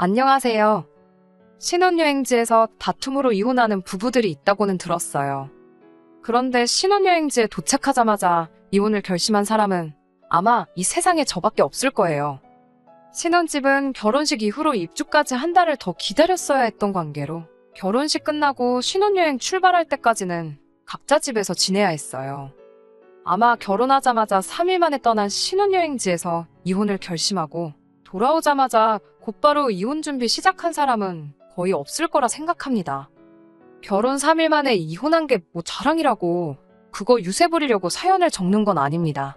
안녕하세요. 신혼여행지에서 다툼으로 이혼하는 부부들이 있다고는 들었어요. 그런데 신혼여행지에 도착하자마자 이혼을 결심한 사람은 아마 이 세상에 저밖에 없을 거예요. 신혼집은 결혼식 이후로 입주까지 한 달을 더 기다렸어야 했던 관계로 결혼식 끝나고 신혼여행 출발할 때까지는 각자 집에서 지내야 했어요. 아마 결혼하자마자 3일 만에 떠난 신혼여행지에서 이혼을 결심하고 돌아오자마자 곧바로 이혼 준비 시작한 사람은 거의 없을 거라 생각합니다. 결혼 3일 만에 이혼한 게 뭐 자랑이라고 그거 유세 부리려고 사연을 적는 건 아닙니다.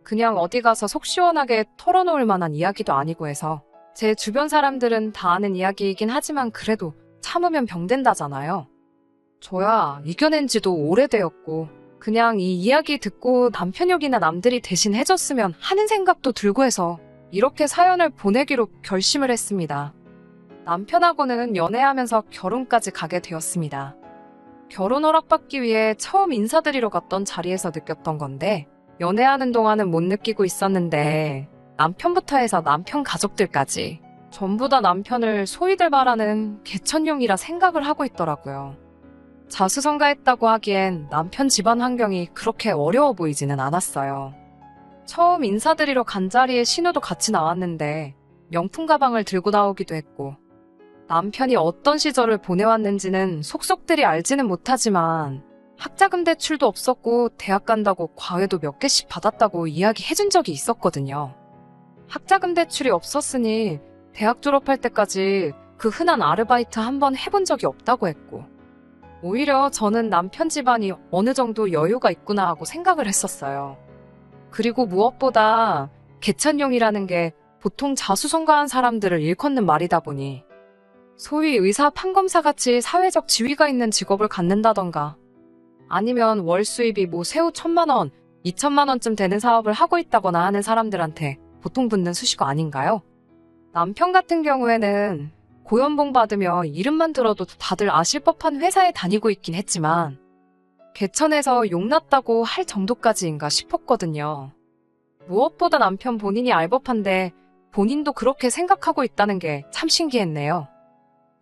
그냥 어디 가서 속 시원하게 털어놓을 만한 이야기도 아니고 해서 제 주변 사람들은 다 아는 이야기이긴 하지만 그래도 참으면 병된다잖아요. 저야 이겨낸 지도 오래되었고 그냥 이 이야기 듣고 남편 욕이나 남들이 대신 해줬으면 하는 생각도 들고 해서 이렇게 사연을 보내기로 결심을 했습니다. 남편하고는 연애하면서 결혼까지 가게 되었습니다. 결혼 허락받기 위해 처음 인사드리러 갔던 자리에서 느꼈던 건데 연애하는 동안은 못 느끼고 있었는데 남편부터 해서 남편 가족들까지 전부 다 남편을 소위들 말하는 개천용이라 생각을 하고 있더라고요. 자수성가했다고 하기엔 남편 집안 환경이 그렇게 어려워 보이지는 않았어요. 처음 인사드리러 간 자리에 신우도 같이 나왔는데 명품 가방을 들고 나오기도 했고 남편이 어떤 시절을 보내왔는지는 속속들이 알지는 못하지만 학자금 대출도 없었고 대학 간다고 과외도 몇 개씩 받았다고 이야기해준 적이 있었거든요. 학자금 대출이 없었으니 대학 졸업할 때까지 그 흔한 아르바이트 한 번 해본 적이 없다고 했고 오히려 저는 남편 집안이 어느 정도 여유가 있구나 하고 생각을 했었어요. 그리고 무엇보다 개천용이라는 게 보통 자수성가한 사람들을 일컫는 말이다 보니 소위 의사, 판검사같이 사회적 지위가 있는 직업을 갖는다던가 아니면 월 수입이 뭐 세후 1,000만 원, 2,000만 원쯤 되는 사업을 하고 있다거나 하는 사람들한테 보통 붙는 수식어 아닌가요? 남편 같은 경우에는 고연봉 받으며 이름만 들어도 다들 아실 법한 회사에 다니고 있긴 했지만 개천에서 용났다고 할 정도까지인가 싶었거든요. 무엇보다 남편 본인이 알 법한데 본인도 그렇게 생각하고 있다는 게 참 신기했네요.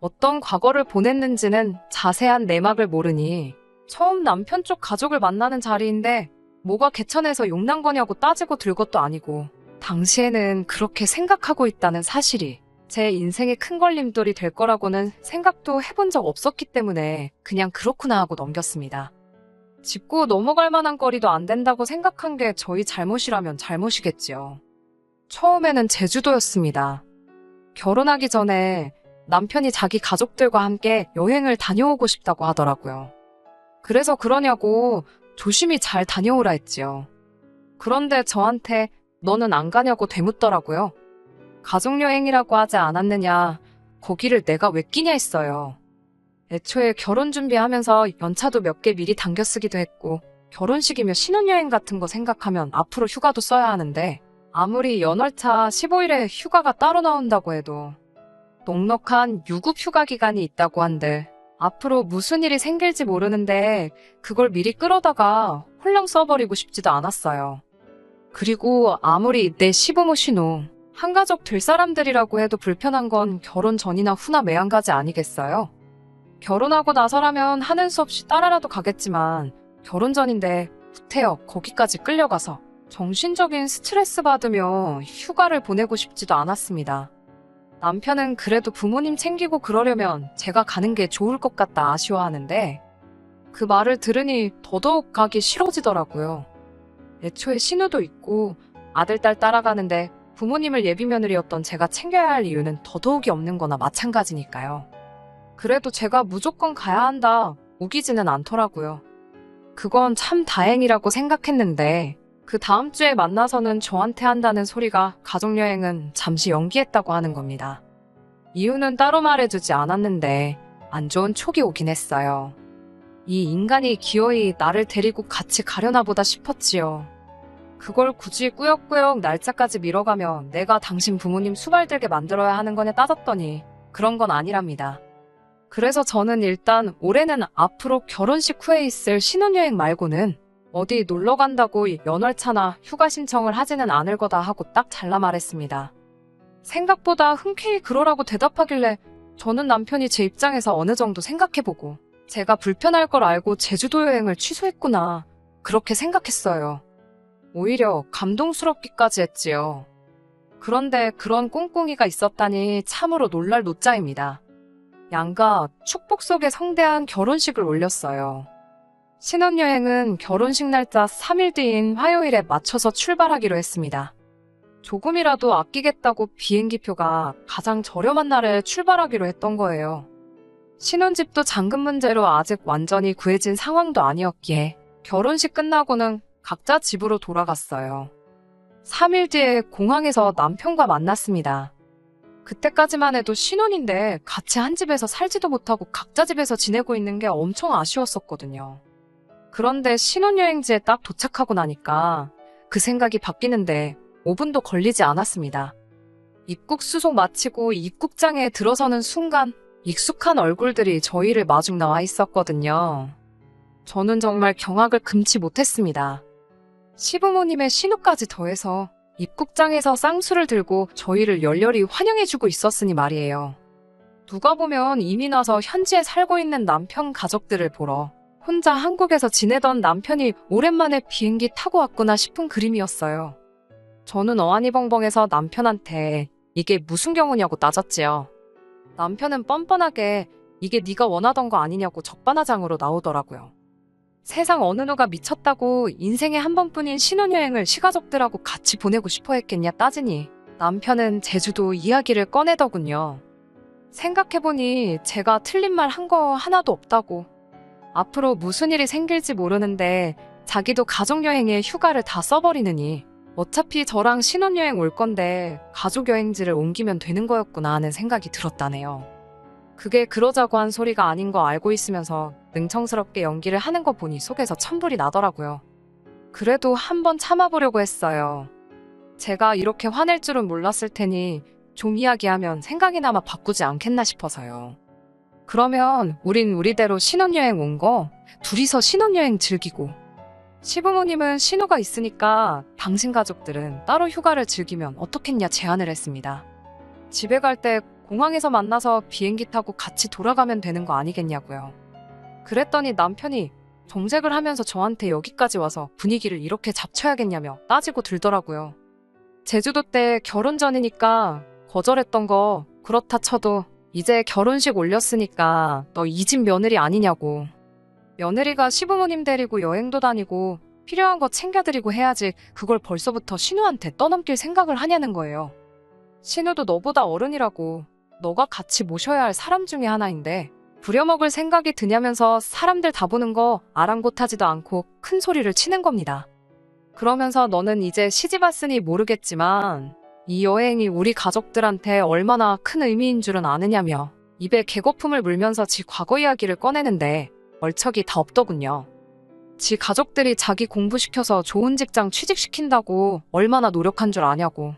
어떤 과거를 보냈는지는 자세한 내막을 모르니 처음 남편 쪽 가족을 만나는 자리인데 뭐가 개천에서 용난 거냐고 따지고 들 것도 아니고 당시에는 그렇게 생각하고 있다는 사실이 제 인생의 큰 걸림돌이 될 거라고는 생각도 해본 적 없었기 때문에 그냥 그렇구나 하고 넘겼습니다. 짚고 넘어갈 만한 거리도 안 된다고 생각한 게 저희 잘못이라면 잘못이겠지요. 처음에는 제주도였습니다. 결혼하기 전에 남편이 자기 가족들과 함께 여행을 다녀오고 싶다고 하더라고요. 그래서 그러냐고 조심히 잘 다녀오라 했지요. 그런데 저한테 너는 안 가냐고 되묻더라고요. 가족여행이라고 하지 않았느냐, 거기를 내가 왜 끼냐 했어요. 애초에 결혼 준비하면서 연차도 몇 개 미리 당겨 쓰기도 했고 결혼식이며 신혼여행 같은 거 생각하면 앞으로 휴가도 써야 하는데 아무리 연월차 15일에 휴가가 따로 나온다고 해도 넉넉한 유급 휴가 기간이 있다고 한들 앞으로 무슨 일이 생길지 모르는데 그걸 미리 끌어다가 홀랑 써버리고 싶지도 않았어요. 그리고 아무리 내 시부모 신우 한가족 될 사람들이라고 해도 불편한 건 결혼 전이나 후나 매한가지 아니겠어요? 결혼하고 나서라면 하는 수 없이 따라라도 가겠지만 결혼 전인데 후태여 거기까지 끌려가서 정신적인 스트레스 받으며 휴가를 보내고 싶지도 않았습니다. 남편은 그래도 부모님 챙기고 그러려면 제가 가는 게 좋을 것 같다 아쉬워하는데 그 말을 들으니 더더욱 가기 싫어지더라고요. 애초에 신우도 있고 아들, 딸 따라가는데 부모님을 예비 며느리였던 제가 챙겨야 할 이유는 더더욱이 없는 거나 마찬가지니까요. 그래도 제가 무조건 가야 한다 우기지는 않더라고요. 그건 참 다행이라고 생각했는데 그 다음 주에 만나서는 저한테 한다는 소리가 가족여행은 잠시 연기했다고 하는 겁니다. 이유는 따로 말해주지 않았는데 안 좋은 촉이 오긴 했어요. 이 인간이 기어이 나를 데리고 같이 가려나 보다 싶었지요. 그걸 굳이 꾸역꾸역 날짜까지 미뤄가며 내가 당신 부모님 수발들게 만들어야 하는 거냐 따졌더니 그런 건 아니랍니다. 그래서 저는 일단 올해는 앞으로 결혼식 후에 있을 신혼여행 말고는 어디 놀러 간다고 연월차나 휴가 신청을 하지는 않을 거다 하고 딱 잘라 말했습니다. 생각보다 흔쾌히 그러라고 대답하길래 저는 남편이 제 입장에서 어느 정도 생각해보고 제가 불편할 걸 알고 제주도 여행을 취소했구나 그렇게 생각했어요. 오히려 감동스럽기까지 했지요. 그런데 그런 꿍꿍이가 있었다니 참으로 놀랄 노짜입니다. 양가 축복 속에 성대한 결혼식을 올렸어요. 신혼여행은 결혼식 날짜 3일 뒤인 화요일에 맞춰서 출발하기로 했습니다. 조금이라도 아끼겠다고 비행기표가 가장 저렴한 날에 출발하기로 했던 거예요. 신혼집도 잔금 문제로 아직 완전히 구해진 상황도 아니었기에 결혼식 끝나고는 각자 집으로 돌아갔어요. 3일 뒤에 공항에서 남편과 만났습니다. 그때까지만 해도 신혼인데 같이 한 집에서 살지도 못하고 각자 집에서 지내고 있는 게 엄청 아쉬웠었거든요. 그런데 신혼여행지에 딱 도착하고 나니까 그 생각이 바뀌는데 5분도 걸리지 않았습니다. 입국 수속 마치고 입국장에 들어서는 순간 익숙한 얼굴들이 저희를 마중 나와 있었거든요. 저는 정말 경악을 금치 못했습니다. 시부모님의 신우까지 더해서 입국장에서 쌍수를 들고 저희를 열렬히 환영해주고 있었으니 말이에요. 누가 보면 이민 와서 현지에 살고 있는 남편 가족들을 보러 혼자 한국에서 지내던 남편이 오랜만에 비행기 타고 왔구나 싶은 그림이었어요. 저는 어안이벙벙해서 남편한테 이게 무슨 경우냐고 따졌지요. 남편은 뻔뻔하게 이게 네가 원하던 거 아니냐고 적반하장으로 나오더라고요. 세상 어느 누가 미쳤다고 인생에 한 번뿐인 신혼여행을 시가족들하고 같이 보내고 싶어 했겠냐 따지니 남편은 제주도 이야기를 꺼내더군요. 생각해보니 제가 틀린 말 한 거 하나도 없다고. 앞으로 무슨 일이 생길지 모르는데 자기도 가족여행에 휴가를 다 써버리느니 어차피 저랑 신혼여행 올 건데 가족여행지를 옮기면 되는 거였구나 하는 생각이 들었다네요. 그게 그러자고 한 소리가 아닌 거 알고 있으면서 능청스럽게 연기를 하는 거 보니 속에서 천불이 나더라고요. 그래도 한번 참아보려고 했어요. 제가 이렇게 화낼 줄은 몰랐을 테니 좀 이야기하면 생각이나마 바꾸지 않겠나 싶어서요. 그러면 우린 우리대로 신혼여행 온 거 둘이서 신혼여행 즐기고 시부모님은 신우가 있으니까 당신 가족들은 따로 휴가를 즐기면 어떻겠냐 제안을 했습니다. 집에 갈 때 공항에서 만나서 비행기 타고 같이 돌아가면 되는 거 아니겠냐고요. 그랬더니 남편이 정색을 하면서 저한테 여기까지 와서 분위기를 이렇게 잡쳐야겠냐며 따지고 들더라고요. 제주도 때 결혼 전이니까 거절했던 거 그렇다 쳐도 이제 결혼식 올렸으니까 너 이 집 며느리 아니냐고. 며느리가 시부모님 데리고 여행도 다니고 필요한 거 챙겨드리고 해야지 그걸 벌써부터 신우한테 떠넘길 생각을 하냐는 거예요. 신우도 너보다 어른이라고. 너가 같이 모셔야 할 사람 중에 하나인데 부려먹을 생각이 드냐면서 사람들 다 보는 거 아랑곳하지도 않고 큰 소리를 치는 겁니다. 그러면서 너는 이제 시집 왔으니 모르겠지만 이 여행이 우리 가족들한테 얼마나 큰 의미인 줄은 아느냐며 입에 개거품을 물면서 지 과거 이야기를 꺼내는데 얼척이 다 없더군요. 지 가족들이 자기 공부시켜서 좋은 직장 취직시킨다고 얼마나 노력한 줄 아냐고.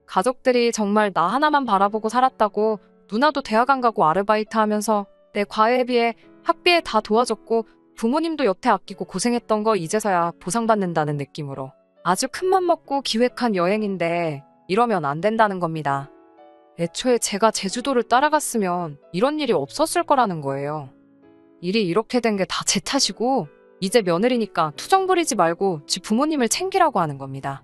가족들이 정말 나 하나만 바라보고 살았다고 누나도 대학 안 가고 아르바이트 하면서 내 과외에 비해 학비에 다 도와줬고 부모님도 여태 아끼고 고생했던 거 이제서야 보상받는다는 느낌으로 아주 큰맘 먹고 기획한 여행인데 이러면 안 된다는 겁니다. 애초에 제가 제주도를 따라갔으면 이런 일이 없었을 거라는 거예요. 일이 이렇게 된 게 다 제 탓이고 이제 며느리니까 투정 부리지 말고 지 부모님을 챙기라고 하는 겁니다.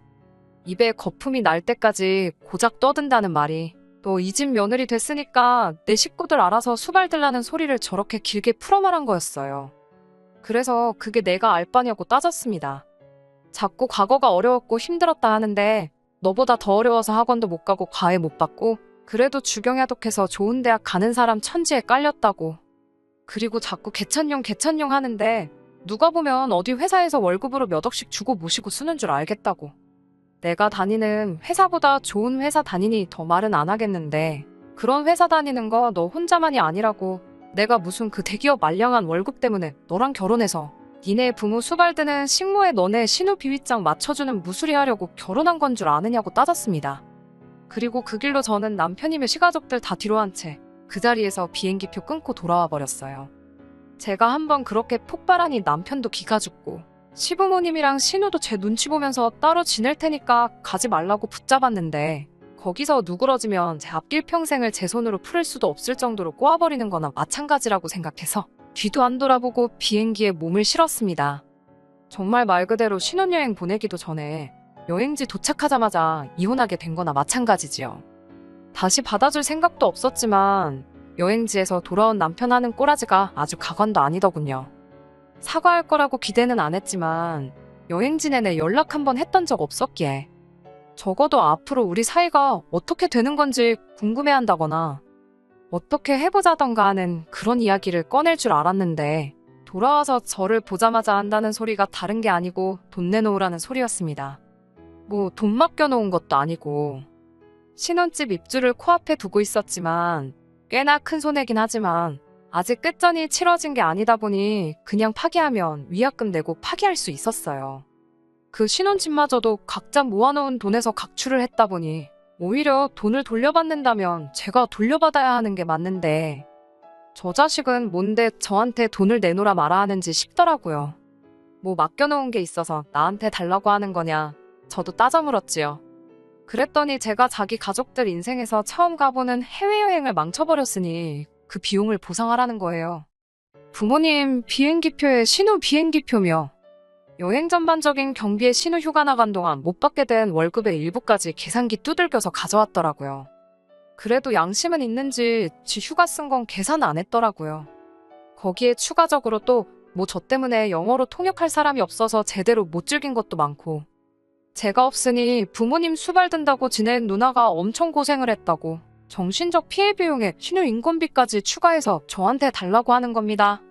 입에 거품이 날 때까지 고작 떠든다는 말이 또 이 집 며느리 됐으니까 내 식구들 알아서 수발들라는 소리를 저렇게 길게 풀어 말한 거였어요. 그래서 그게 내가 알 바냐고 따졌습니다. 자꾸 과거가 어려웠고 힘들었다 하는데 너보다 더 어려워서 학원도 못 가고 과외 못 받고 그래도 주경야독해서 좋은 대학 가는 사람 천지에 깔렸다고. 그리고 자꾸 개천용 하는데 누가 보면 어디 회사에서 월급으로 몇 억씩 주고 모시고 쓰는 줄 알겠다고. 내가 다니는 회사보다 좋은 회사 다니니 더 말은 안 하겠는데 그런 회사 다니는 거 너 혼자만이 아니라고. 내가 무슨 그 대기업 말량한 월급 때문에 너랑 결혼해서 니네 부모 수발드는 식모에 너네 신우 비위장 맞춰주는 무수리 하려고 결혼한 건 줄 아느냐고 따졌습니다. 그리고 그 길로 저는 남편이며 시가족들 다 뒤로 한 채 그 자리에서 비행기표 끊고 돌아와 버렸어요. 제가 한번 그렇게 폭발하니 남편도 기가 죽고 시부모님이랑 신우도 제 눈치 보면서 따로 지낼 테니까 가지 말라고 붙잡았는데 거기서 누그러지면 제 앞길 평생을 제 손으로 풀을 수도 없을 정도로 꼬아버리는 거나 마찬가지라고 생각해서 뒤도 안 돌아보고 비행기에 몸을 실었습니다. 정말 말 그대로 신혼여행 보내기도 전에 여행지 도착하자마자 이혼하게 된 거나 마찬가지지요. 다시 받아줄 생각도 없었지만 여행지에서 돌아온 남편 하는 꼬라지가 아주 가관도 아니더군요. 사과할 거라고 기대는 안 했지만 여행지 내내 연락 한번 했던 적 없었기에 적어도 앞으로 우리 사이가 어떻게 되는 건지 궁금해한다거나 어떻게 해보자던가 하는 그런 이야기를 꺼낼 줄 알았는데 돌아와서 저를 보자마자 한다는 소리가 다른 게 아니고 돈 내놓으라는 소리였습니다. 뭐 돈 맡겨놓은 것도 아니고 신혼집 입주를 코앞에 두고 있었지만 꽤나 큰 손해긴 하지만 아직 끝전이 치러진 게 아니다 보니 그냥 파기하면 위약금 내고 파기할 수 있었어요. 그 신혼집마저도 각자 모아놓은 돈에서 각출을 했다 보니 오히려 돈을 돌려받는다면 제가 돌려받아야 하는 게 맞는데 저 자식은 뭔데 저한테 돈을 내놓으라 말아 하는지 싶더라고요. 뭐 맡겨놓은 게 있어서 나한테 달라고 하는 거냐 저도 따져 물었지요. 그랬더니 제가 자기 가족들 인생에서 처음 가보는 해외여행을 망쳐버렸으니 그 비용을 보상하라는 거예요. 부모님 비행기표에 신호 비행기표며 여행 전반적인 경비에 신호 휴가 나간 동안 못 받게 된 월급의 일부까지 계산기 두들겨서 가져왔더라고요. 그래도 양심은 있는지 지 휴가 쓴 건 계산 안 했더라고요. 거기에 추가적으로 또 뭐 저 때문에 영어로 통역할 사람이 없어서 제대로 못 즐긴 것도 많고 제가 없으니 부모님 수발 든다고 지낸 누나가 엄청 고생을 했다고 정신적 피해 비용에 신효 인건비까지 추가해서 저한테 달라고 하는 겁니다.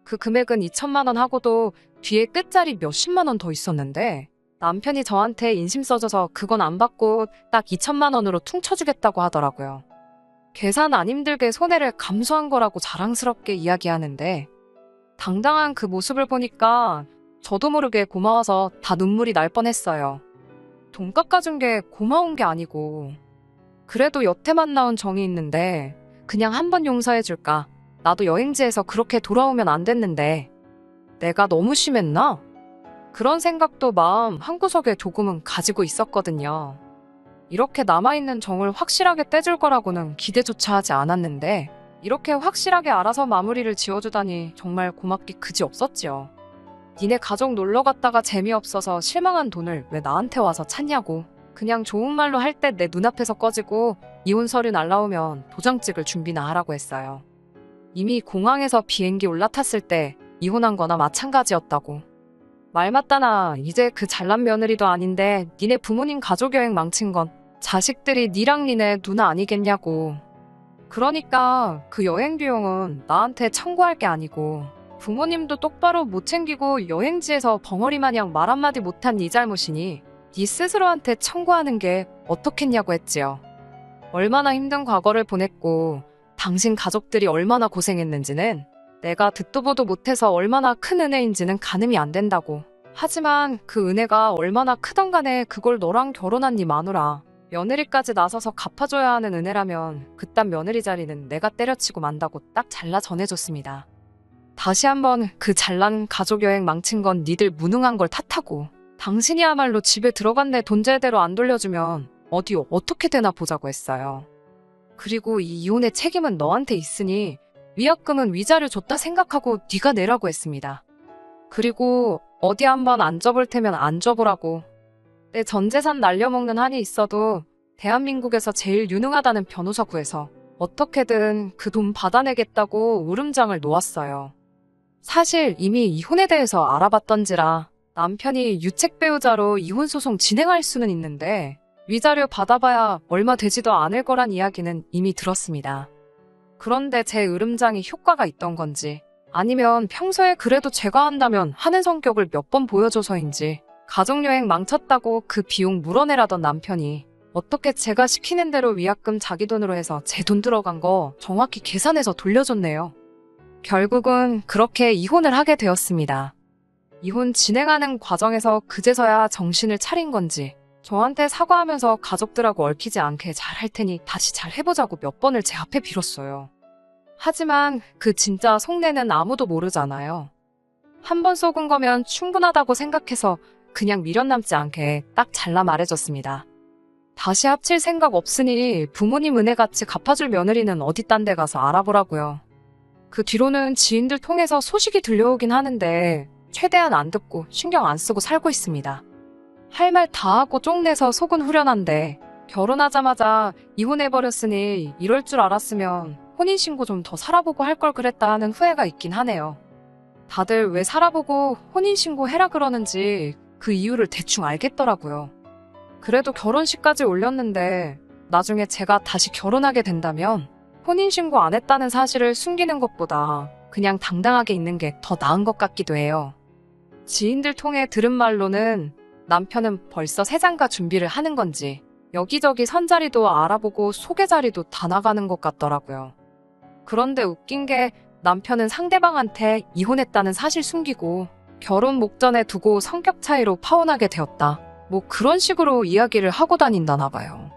그 금액은 2천만 원 하고도 뒤에 끝자리 몇십만 원 더 있었는데 남편이 저한테 인심 써줘서 그건 안 받고 딱 2천만 원으로 퉁쳐주겠다고 하더라고요. 계산 안 힘들게 손해를 감수한 거라고 자랑스럽게 이야기하는데 당당한 그 모습을 보니까 저도 모르게 고마워서 다 눈물이 날 뻔했어요. 돈 깎아준 게 고마운 게 아니고 그래도 여태만 나온 정이 있는데 그냥 한번 용서해줄까? 나도 여행지에서 그렇게 돌아오면 안 됐는데 내가 너무 심했나? 그런 생각도 마음 한구석에 조금은 가지고 있었거든요. 이렇게 남아있는 정을 확실하게 떼줄 거라고는 기대조차 하지 않았는데 이렇게 확실하게 알아서 마무리를 지어주다니 정말 고맙기 그지 없었지요. 니네 가족 놀러 갔다가 재미없어서 실망한 돈을 왜 나한테 와서 찾냐고. 그냥 좋은 말로 할 때 내 눈앞에서 꺼지고 이혼 서류 날라오면 도장 찍을 준비나 하라고 했어요. 이미 공항에서 비행기 올라탔을 때 이혼한 거나 마찬가지였다고. 말 맞다나 이제 그 잘난 며느리도 아닌데 니네 부모님 가족여행 망친 건 자식들이 니랑 니네 누나 아니겠냐고. 그러니까 그 여행 비용은 나한테 청구할 게 아니고 부모님도 똑바로 못 챙기고 여행지에서 벙어리 마냥 말 한마디 못한 네 잘못이니 네 스스로한테 청구하는 게 어떻겠냐고 했지요. 얼마나 힘든 과거를 보냈고 당신 가족들이 얼마나 고생했는지는 내가 듣도 보도 못해서 얼마나 큰 은혜인지는 가늠이 안 된다고. 하지만 그 은혜가 얼마나 크던 간에 그걸 너랑 결혼한 네 마누라 며느리까지 나서서 갚아줘야 하는 은혜라면 그딴 며느리 자리는 내가 때려치고 만다고 딱 잘라 전해줬습니다. 다시 한번 그 잘난 가족여행 망친 건 니들 무능한 걸 탓하고 당신이야말로 집에 들어간 내 돈 제대로 안 돌려주면 어디 어떻게 되나 보자고 했어요. 그리고 이 이혼의 책임은 너한테 있으니 위약금은 위자료 줬다 생각하고 네가 내라고 했습니다. 그리고 어디 한번 안 접을 테면 안 접으라고. 내 전 재산 날려먹는 한이 있어도 대한민국에서 제일 유능하다는 변호사 구해서 어떻게든 그 돈 받아내겠다고 울음장을 놓았어요. 사실 이미 이혼에 대해서 알아봤던지라 남편이 유책 배우자로 이혼 소송 진행할 수는 있는데 위자료 받아봐야 얼마 되지도 않을 거란 이야기는 이미 들었습니다. 그런데 제 으름장이 효과가 있던 건지 아니면 평소에 그래도 제가 한다면 하는 성격을 몇 번 보여줘서인지 가족여행 망쳤다고 그 비용 물어내라던 남편이 어떻게 제가 시키는 대로 위약금 자기 돈으로 해서 제 돈 들어간 거 정확히 계산해서 돌려줬네요. 결국은 그렇게 이혼을 하게 되었습니다. 이혼 진행하는 과정에서 그제서야 정신을 차린 건지 저한테 사과하면서 가족들하고 얽히지 않게 잘 할 테니 다시 잘 해보자고 몇 번을 제 앞에 빌었어요. 하지만 그 진짜 속내는 아무도 모르잖아요. 한 번 속은 거면 충분하다고 생각해서 그냥 미련 남지 않게 딱 잘라 말해줬습니다. 다시 합칠 생각 없으니 부모님 은혜같이 갚아줄 며느리는 어디 딴 데 가서 알아보라고요. 그 뒤로는 지인들 통해서 소식이 들려오긴 하는데 최대한 안 듣고 신경 안 쓰고 살고 있습니다. 할 말 다 하고 쪽내서 속은 후련한데 결혼하자마자 이혼해버렸으니 이럴 줄 알았으면 혼인신고 좀 더 살아보고 할 걸 그랬다 하는 후회가 있긴 하네요. 다들 왜 살아보고 혼인신고 해라 그러는지 그 이유를 대충 알겠더라고요. 그래도 결혼식까지 올렸는데 나중에 제가 다시 결혼하게 된다면 혼인신고 안 했다는 사실을 숨기는 것보다 그냥 당당하게 있는 게 더 나은 것 같기도 해요. 지인들 통해 들은 말로는 남편은 벌써 새장가 준비를 하는 건지 여기저기 선자리도 알아보고 소개 자리도 다 나가는 것 같더라고요. 그런데 웃긴 게 남편은 상대방한테 이혼했다는 사실 숨기고 결혼 목전에 두고 성격 차이로 파혼하게 되었다. 뭐 그런 식으로 이야기를 하고 다닌다나 봐요.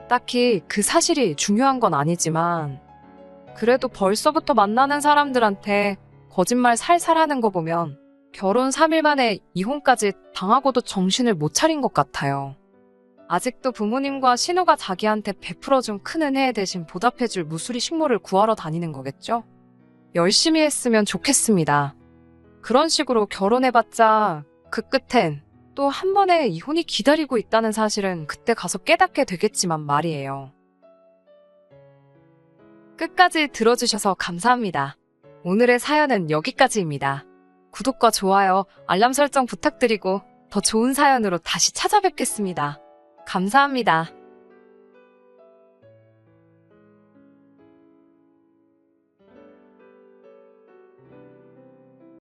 딱히 그 사실이 중요한 건 아니지만 그래도 벌써부터 만나는 사람들한테 거짓말 살살 하는 거 보면 결혼 3일 만에 이혼까지 당하고도 정신을 못 차린 것 같아요. 아직도 부모님과 신우가 자기한테 베풀어준 큰 은혜에 대신 보답해줄 무수리 식모를 구하러 다니는 거겠죠? 열심히 했으면 좋겠습니다. 그런 식으로 결혼해봤자 그 끝엔 또 한 번의 이혼이 기다리고 있다는 사실은 그때 가서 깨닫게 되겠지만 말이에요. 끝까지 들어주셔서 감사합니다. 오늘의 사연은 여기까지입니다. 구독과 좋아요, 알람 설정 부탁드리고 더 좋은 사연으로 다시 찾아뵙겠습니다. 감사합니다.